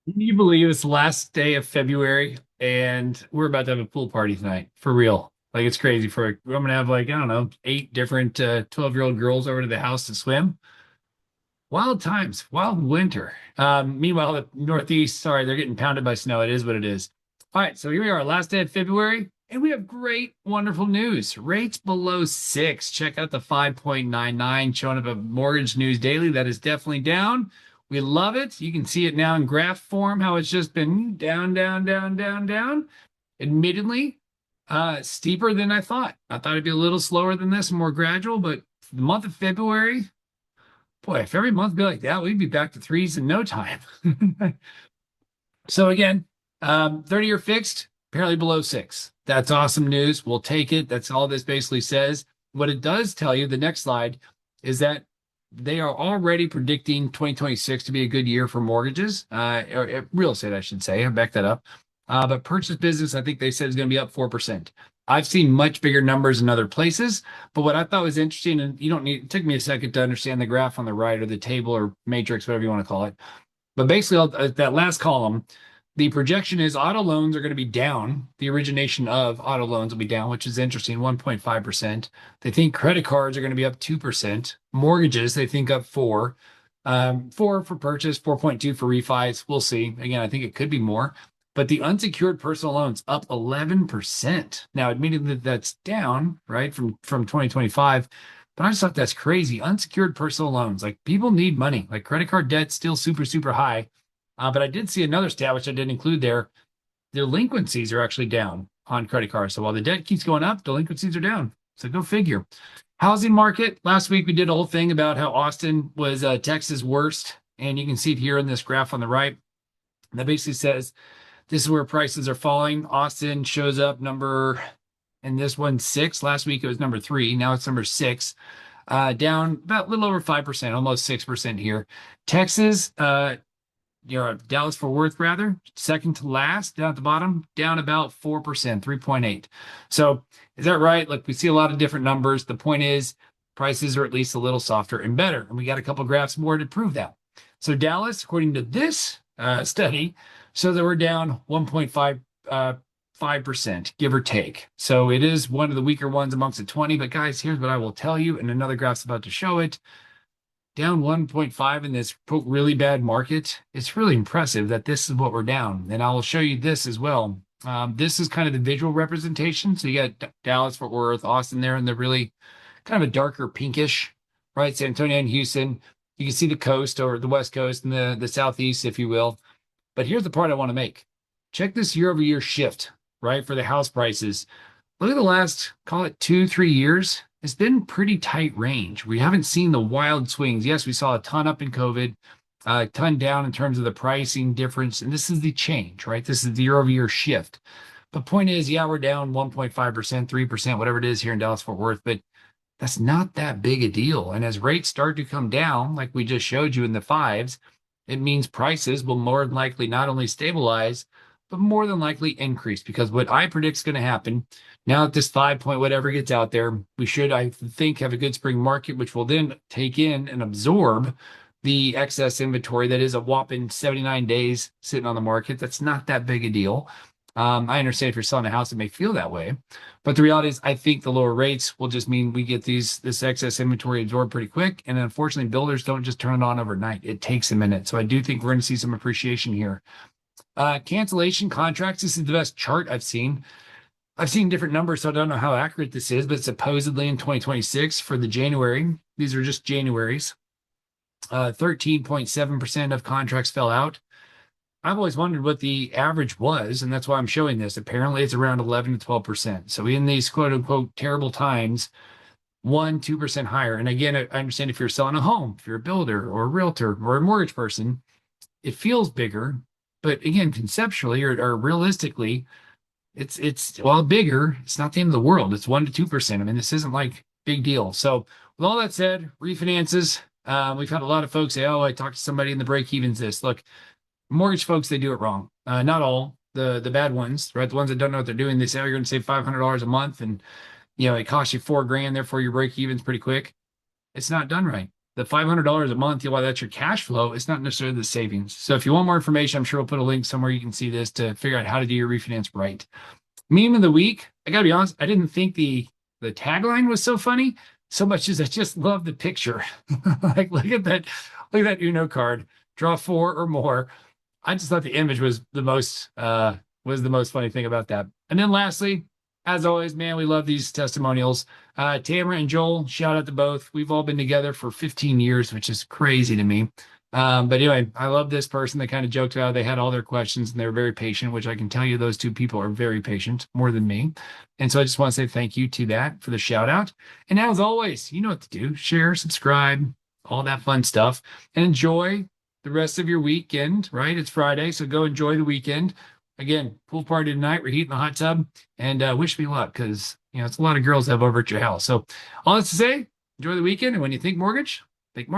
Can you believe it's the last day of February and we're about to have a pool party tonight for real? Like it's crazy. I'm gonna have like, I don't know, eight different 12-year-old girls over to the house to swim. Wild times, wild winter. Meanwhile, the Northeast, sorry, they're getting pounded by snow. It is what it is. All right, so here we are, last day of February, and we have great, wonderful news. Rates below six. Check out the 5.99 showing up at Mortgage News Daily. That is definitely down. We love it. You can see it now in graph form, how it's just been down, down, down, down, down. Admittedly, steeper than I thought. I thought it'd be a little slower than this, more gradual, but the month of February, boy, if every month be like that, we'd be back to threes in no time. So again, 30-year fixed, apparently below six. That's awesome news. We'll take it. That's all this basically says. What it does tell you, the next slide, is that they are already predicting 2026 to be a good year for mortgages, or real estate, I should say. I back that up. But purchase business, I think they said is going to be up 4%. I've seen much bigger numbers in other places, but what I thought was interesting, and you don't need, it took me a second to understand the graph on the right or the table or matrix, whatever you want to call it. But basically, that last column, the projection is auto loans are going to be down. The origination of auto loans will be down, which is interesting, 1.5%. They think credit cards are going to be up 2%. Mortgages, they think up 4. 4 for purchase, 4.2 for refis. We'll see. Again, I think it could be more. But the unsecured personal loans up 11%. Now, admitting that that's down, right, from 2025, but I just thought that's crazy. Unsecured personal loans, like people need money. Like credit card debt still super, super high. But I did see another stat, which I didn't include there. Delinquencies are actually down on credit cards. So while the debt keeps going up, delinquencies are down. So go figure. Housing market. Last week we did a whole thing about how Austin was Texas' worst. And you can see it here in this graph on the right. That basically says this is where prices are falling. Austin shows up number, and this one six. Last week it was number three. Now it's number six. Down about a little over 5%, almost 6% here. Texas, Dallas Fort Worth, rather, second to last, down at the bottom, down about 4%, 3.8. So is that right? Look, we see a lot of different numbers. The point is, prices are at least a little softer and better. And we got a couple graphs more to prove that. So Dallas, according to this study, so that we're down 1.5 5%, give or take. So it is one of the weaker ones amongst the 20. But guys, here's what I will tell you, and another graph's about to show it. Down 1.5 in this really bad market. It's really impressive that this is what we're down. And I will show you this as well. This is kind of the visual representation. So you got Dallas, Fort Worth, Austin there, and they're really kind of a darker pinkish, right? San Antonio and Houston. You can see the coast or the West Coast and the Southeast, if you will. But here's the part I want to make. Check this year over year shift, right? For the house prices. Look at the last, call it 2, 3 years. It's been pretty tight range. We haven't seen the wild swings. Yes, we saw a ton up in COVID, a ton down in terms of the pricing difference. And this is the change, right? This is the year over year shift. But point is, yeah, we're down 1.5%, 3%, whatever it is here in Dallas Fort Worth, but that's not that big a deal. And as rates start to come down, like we just showed you in the fives, it means prices will more than likely not only stabilize, but more than likely increase. Because what I predict is going to happen now that this 5 point whatever gets out there, we should, I think, have a good spring market, which will then take in and absorb the excess inventory that is a whopping 79 days sitting on the market. That's not that big a deal. I understand if you're selling a house, it may feel that way, but the reality is, I think the lower rates will just mean we get this excess inventory absorbed pretty quick. And unfortunately, builders don't just turn it on overnight. It takes a minute. So I do think we're going to see some appreciation here. Cancellation contracts. This is the best chart I've seen. I've seen different numbers, so I don't know how accurate this is, but supposedly in 2026 for the January, these are just Januaries, 13.7% of contracts fell out. I've always wondered what the average was, and that's why I'm showing this. Apparently, it's around 11 to 12%. So in these quote unquote terrible times, 2% higher. And again, I understand if you're selling a home, if you're a builder or a realtor or a mortgage person, it feels bigger. But again, conceptually or realistically, it's while bigger, it's not the end of the world. It's 1 to 2%. I mean, this isn't like big deal. So with all that said, refinances, we've had a lot of folks say, "Oh, I talked to somebody in the break evens this." Look, mortgage folks, they do it wrong. Not all the bad ones, right? The ones that don't know what they're doing, they say, "Oh, you're going to save $500 a month, and it costs you $4,000, therefore your break even's pretty quick." It's not done right. the $500 a month, while that's your cash flow, it's not necessarily the savings. So if you want more information, I'm sure we'll put a link somewhere you can see this to figure out how to do your refinance right. Meme of the week. I gotta be honest, I didn't think the tagline was so funny so much as I just love the picture. Like, look at that Uno card. Draw four or more. I just thought the image was the most funny thing about that. And then lastly, as always, man, we love these testimonials. Tamara and Joel, shout out to both. We've all been together for 15 years, which is crazy to me. But anyway, I love this person that kind of joked about they had all their questions and they're very patient, which I can tell you those two people are very patient, more than me. And so I just want to say thank you to that for the shout out. And as always, you know what to do. Share, subscribe, all that fun stuff, and enjoy the rest of your weekend, right? It's Friday, so go enjoy the weekend. Again, pool party tonight. We're heating the hot tub, and wish me luck because it's a lot of girls that have over at your house. So all that's to say, enjoy the weekend, and when you think mortgage,